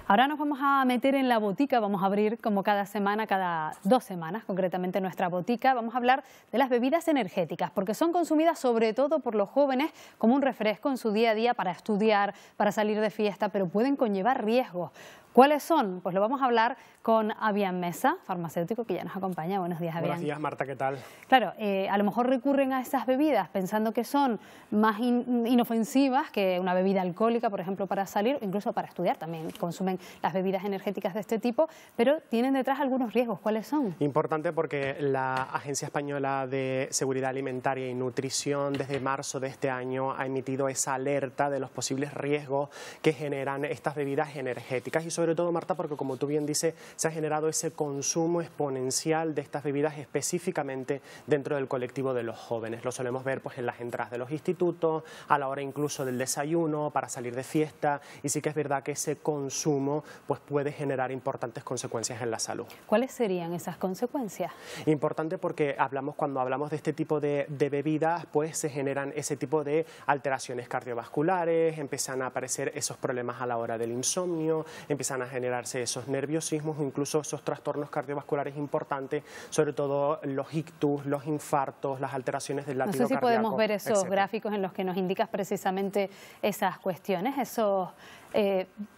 Ahora nos vamos a meter en la botica, vamos a abrir como cada semana, cada 2 semanas concretamente nuestra botica. Vamos a hablar de las bebidas energéticas, porque son consumidas sobre todo por los jóvenes como un refresco en su día a día para estudiar, para salir de fiesta, pero pueden conllevar riesgos. ¿Cuáles son? Pues lo vamos a hablar con Avian Mesa, farmacéutico que ya nos acompaña. Buenos días, Avian. Buenos días, Marta, ¿qué tal? Claro, a lo mejor recurren a estas bebidas pensando que son más inofensivas que una bebida alcohólica, por ejemplo, para salir, o incluso para estudiar. También consumen las bebidas energéticas de este tipo, pero tienen detrás algunos riesgos. ¿Cuáles son? Importante porque la Agencia Española de Seguridad Alimentaria y Nutrición desde marzo de este año ha emitido esa alerta de los posibles riesgos que generan estas bebidas energéticas y sobre todo, Marta, porque como tú bien dices, se ha generado ese consumo exponencial de estas bebidas específicamente dentro del colectivo de los jóvenes. Lo solemos ver pues en las entradas de los institutos, a la hora incluso del desayuno, para salir de fiesta, y sí que es verdad que ese consumo pues puede generar importantes consecuencias en la salud. ¿Cuáles serían esas consecuencias? Importante porque cuando hablamos de este tipo de bebidas, pues se generan ese tipo de alteraciones cardiovasculares, empiezan a aparecer esos problemas a la hora del insomnio, empiezan a generarse esos nerviosismos, incluso esos trastornos cardiovasculares importantes, sobre todo los ictus, los infartos, las alteraciones del latido cardíaco. No sé si podemos ver esos etcétera. gráficos en los que nos indicas precisamente esas cuestiones, esos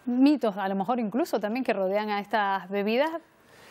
mitos, a lo mejor incluso también que rodean a estas bebidas.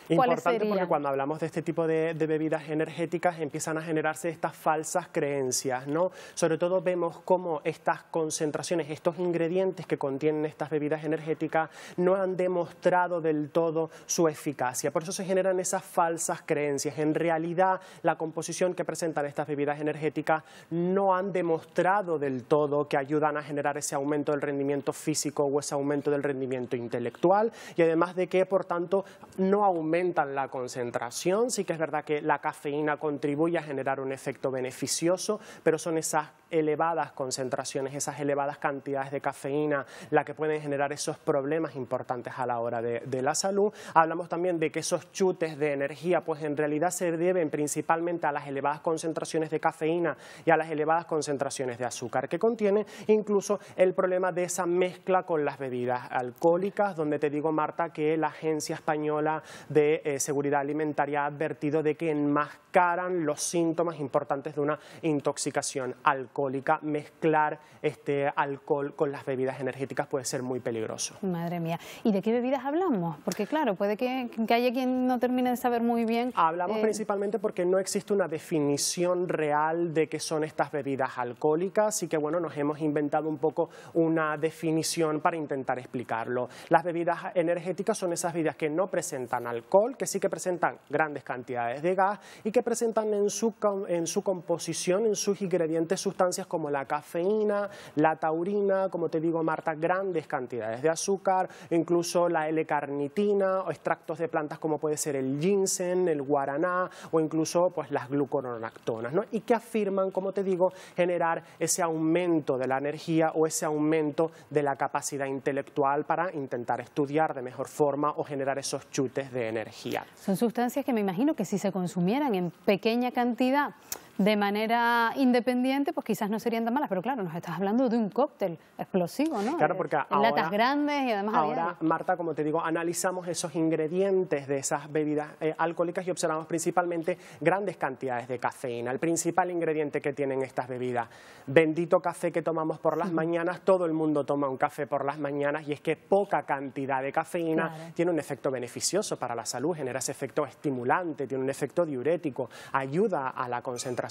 Importante porque cuando hablamos de este tipo de bebidas energéticas empiezan a generarse estas falsas creencias, ¿no? Sobre todo vemos cómo estas concentraciones, estos ingredientes que contienen estas bebidas energéticas no han demostrado del todo su eficacia. Por eso se generan esas falsas creencias. En realidad la composición que presentan estas bebidas energéticas no han demostrado del todo que ayudan a generar ese aumento del rendimiento físico o ese aumento del rendimiento intelectual y además de que, por tanto, no aumentan la concentración. Sí que es verdad que la cafeína contribuye a generar un efecto beneficioso, pero son esas elevadas concentraciones, esas elevadas cantidades de cafeína la que pueden generar esos problemas importantes a la hora de la salud. Hablamos también de que esos chutes de energía pues en realidad se deben principalmente a las elevadas concentraciones de cafeína y a las elevadas concentraciones de azúcar que contiene, incluso el problema de esa mezcla con las bebidas alcohólicas, donde te digo, Marta, que la Agencia Española de Seguridad Alimentaria ha advertido de que enmascaran los síntomas importantes de una intoxicación alcohólica. Mezclar este alcohol con las bebidas energéticas puede ser muy peligroso. Madre mía. ¿Y de qué bebidas hablamos? Porque claro, puede que haya quien no termine de saber muy bien. Hablamos principalmente porque no existe una definición real de qué son estas bebidas alcohólicas, así que bueno, nos hemos inventado un poco una definición para intentar explicarlo. Las bebidas energéticas son esas bebidas que no presentan alcohol, que sí que presentan grandes cantidades de gas y que presentan en su composición, en sus ingredientes, sustancias como la cafeína, la taurina, como te digo, Marta, grandes cantidades de azúcar, incluso la L-carnitina o extractos de plantas como puede ser el ginseng, el guaraná o incluso pues las glucuronactonas, ¿no? Y que afirman, como te digo, generar ese aumento de la energía o ese aumento de la capacidad intelectual para intentar estudiar de mejor forma o generar esos chutes de energía. Son sustancias que me imagino que si se consumieran en pequeña cantidad de manera independiente, pues quizás no serían tan malas, pero claro, nos estás hablando de un cóctel explosivo, ¿no? Claro, porque en latas grandes y además ahora, Marta, como te digo, analizamos esos ingredientes de esas bebidas alcohólicas y observamos principalmente grandes cantidades de cafeína. El principal ingrediente que tienen estas bebidas, bendito café que tomamos por las mañanas, todo el mundo toma un café por las mañanas y es que poca cantidad de cafeína tiene un efecto beneficioso para la salud, genera ese efecto estimulante, tiene un efecto diurético, ayuda a la concentración.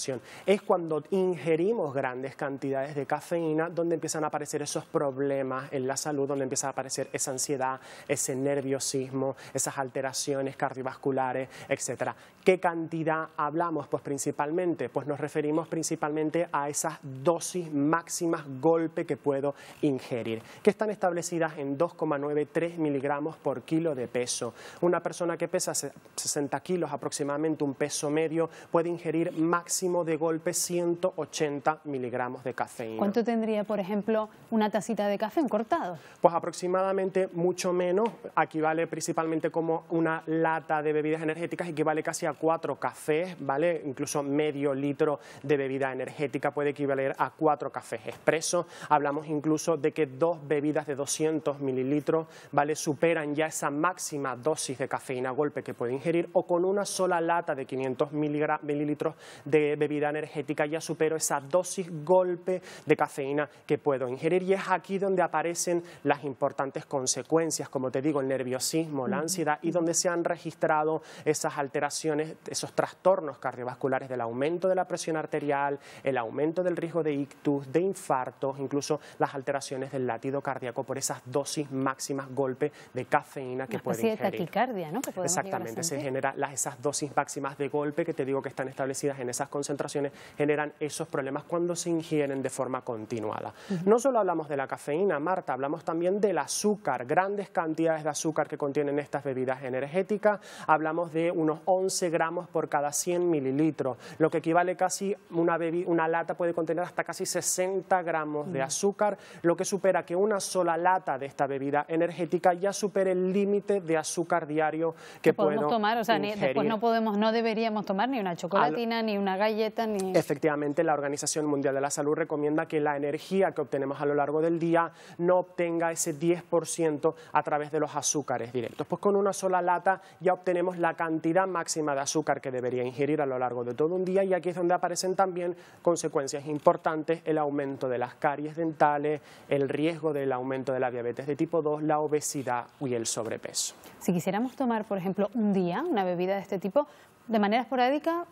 Es cuando ingerimos grandes cantidades de cafeína donde empiezan a aparecer esos problemas en la salud, donde empieza a aparecer esa ansiedad, ese nerviosismo, esas alteraciones cardiovasculares, etcétera. ¿Qué cantidad hablamos? Pues principalmente, pues nos referimos principalmente a esas dosis máximas golpe que puedo ingerir, que están establecidas en 2,93 miligramos por kilo de peso. Una persona que pesa 60 kilos aproximadamente, un peso medio, puede ingerir máximo máximo de golpe 180 miligramos de cafeína. ¿Cuánto tendría, por ejemplo, una tacita de café, un cortado? Pues aproximadamente mucho menos, equivale principalmente como una lata de bebidas energéticas, equivale casi a 4 cafés, ¿vale? Incluso medio litro de bebida energética puede equivaler a 4 cafés expresos. Hablamos incluso de que 2 bebidas de 200 mililitros, ¿vale?, superan ya esa máxima dosis de cafeína a golpe que puede ingerir, o con una sola lata de 500 mililitros de bebida energética ya supero esa dosis golpe de cafeína que puedo ingerir. Y es aquí donde aparecen las importantes consecuencias, como te digo, el nerviosismo, la ansiedad, y donde se han registrado esas alteraciones, esos trastornos cardiovasculares del aumento de la presión arterial, el aumento del riesgo de ictus, de infartos, incluso las alteraciones del latido cardíaco por esas dosis máximas golpe de cafeína que puede ingerir. Una especie de taquicardia, ¿no? Que exactamente, se genera esas dosis máximas de golpe que te digo que están establecidas en esas concentraciones, generan esos problemas cuando se ingieren de forma continuada. No solo hablamos de la cafeína, Marta, hablamos también del azúcar, grandes cantidades de azúcar que contienen estas bebidas energéticas. Hablamos de unos 11 gramos por cada 100 mililitros, lo que equivale casi una lata puede contener hasta casi 60 gramos de azúcar, lo que supera que una sola lata de esta bebida energética ya supere el límite de azúcar diario que podemos tomar, o sea, después no deberíamos tomar ni una chocolatina, ni una galleta, ni... Efectivamente, la Organización Mundial de la Salud recomienda que la energía que obtenemos a lo largo del día no obtenga ese 10% a través de los azúcares directos. Pues con una sola lata ya obtenemos la cantidad máxima de azúcar que debería ingerir a lo largo de todo un día, y aquí es donde aparecen también consecuencias importantes: el aumento de las caries dentales, el riesgo del aumento de la diabetes de tipo 2, la obesidad y el sobrepeso. Si quisiéramos tomar, por ejemplo, un día una bebida de este tipo, de manera esporádica,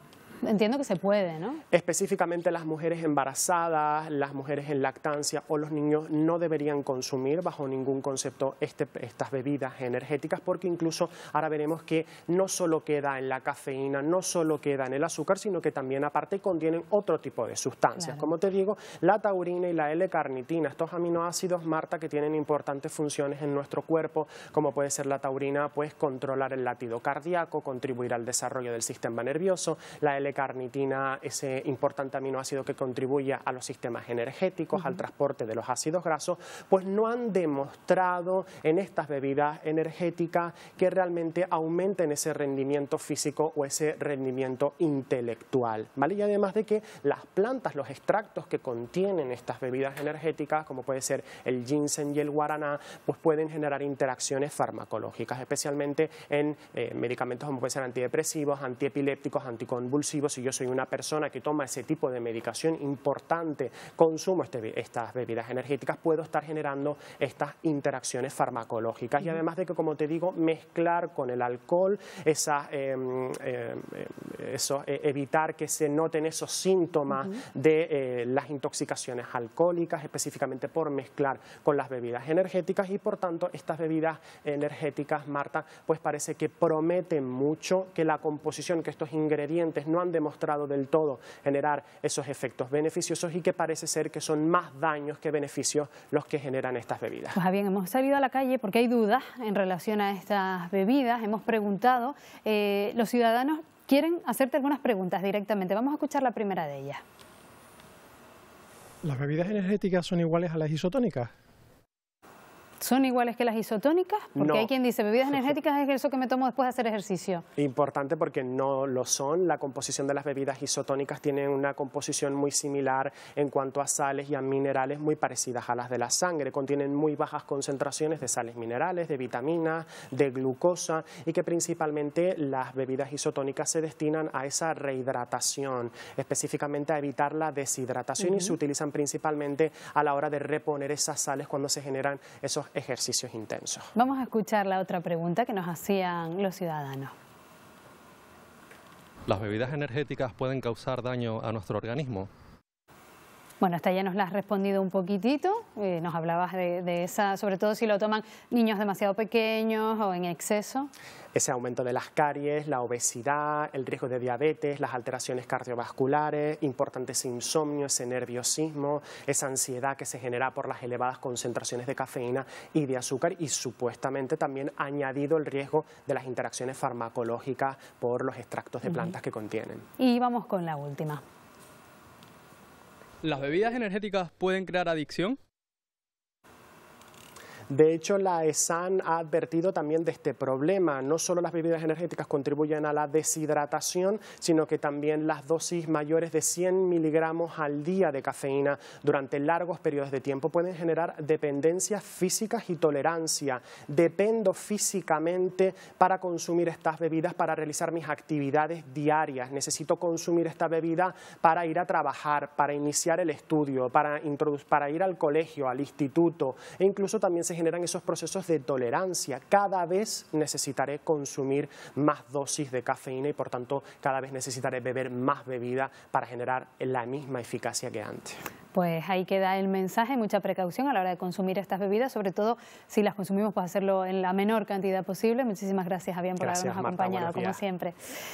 entiendo que se puede, ¿no? Específicamente las mujeres embarazadas, las mujeres en lactancia o los niños no deberían consumir bajo ningún concepto estas bebidas energéticas, porque incluso ahora veremos que no solo queda en la cafeína, no solo queda en el azúcar, sino que también aparte contienen otro tipo de sustancias. Claro. Como te digo, la taurina y la L-carnitina, estos aminoácidos, Marta, que tienen importantes funciones en nuestro cuerpo, como puede ser la taurina, pues controlar el latido cardíaco, contribuir al desarrollo del sistema nervioso, la L-carnitina, ese importante aminoácido que contribuye a los sistemas energéticos, al transporte de los ácidos grasos, pues no han demostrado en estas bebidas energéticas que realmente aumenten ese rendimiento físico o ese rendimiento intelectual, ¿vale? Y además de que las plantas, los extractos que contienen estas bebidas energéticas, como puede ser el ginseng y el guaraná, pues pueden generar interacciones farmacológicas, especialmente en medicamentos como pueden ser antidepresivos, antiepilépticos, anticonvulsivos. Si yo soy una persona que toma ese tipo de medicación importante, consumo estas bebidas energéticas, puedo estar generando estas interacciones farmacológicas. Y además de que, como te digo, mezclar con el alcohol, evitar que se noten esos síntomas de las intoxicaciones alcohólicas, específicamente por mezclar con las bebidas energéticas. Y por tanto, estas bebidas energéticas, Marta, pues parece que prometen mucho, que la composición, que estos ingredientes no han demostrado del todo generar esos efectos beneficiosos, y que parece ser que son más daños que beneficios los que generan estas bebidas. Pues bien, hemos salido a la calle porque hay dudas en relación a estas bebidas. Hemos preguntado, los ciudadanos quieren hacerte algunas preguntas directamente. Vamos a escuchar la primera de ellas. ¿Las bebidas energéticas son iguales a las isotónicas? ¿Son iguales que las isotónicas? Porque no. Hay quien dice, bebidas energéticas es eso que me tomo después de hacer ejercicio. Importante, porque no lo son. La composición de las bebidas isotónicas tiene una composición muy similar en cuanto a sales y a minerales, muy parecidas a las de la sangre. Contienen muy bajas concentraciones de sales minerales, de vitaminas, de glucosa, y que principalmente las bebidas isotónicas se destinan a esa rehidratación, específicamente a evitar la deshidratación, y se utilizan principalmente a la hora de reponer esas sales cuando se generan esos ejercicios intensos. Vamos a escuchar la otra pregunta que nos hacían los ciudadanos. ¿Las bebidas energéticas pueden causar daño a nuestro organismo? Bueno, esta ya nos la has respondido un poquitito, nos hablabas de esa, sobre todo si lo toman niños demasiado pequeños o en exceso. Ese aumento de las caries, la obesidad, el riesgo de diabetes, las alteraciones cardiovasculares, importante ese insomnio, ese nerviosismo, esa ansiedad que se genera por las elevadas concentraciones de cafeína y de azúcar, y supuestamente también añadido el riesgo de las interacciones farmacológicas por los extractos de plantas que contienen. Y vamos con la última. ¿Las bebidas energéticas pueden crear adicción? De hecho, la ESAN ha advertido también de este problema. No solo las bebidas energéticas contribuyen a la deshidratación, sino que también las dosis mayores de 100 miligramos al día de cafeína durante largos periodos de tiempo pueden generar dependencias físicas y tolerancia. Dependo físicamente para consumir estas bebidas para realizar mis actividades diarias. Necesito consumir esta bebida para ir a trabajar, para iniciar el estudio, para ir al colegio, al instituto, e incluso también se generan esos procesos de tolerancia. Cada vez necesitaré consumir más dosis de cafeína y por tanto cada vez necesitaré beber más bebida para generar la misma eficacia que antes. Pues ahí queda el mensaje, mucha precaución a la hora de consumir estas bebidas, sobre todo si las consumimos, pues hacerlo en la menor cantidad posible. Muchísimas gracias, Javier, por habernos acompañado, como siempre.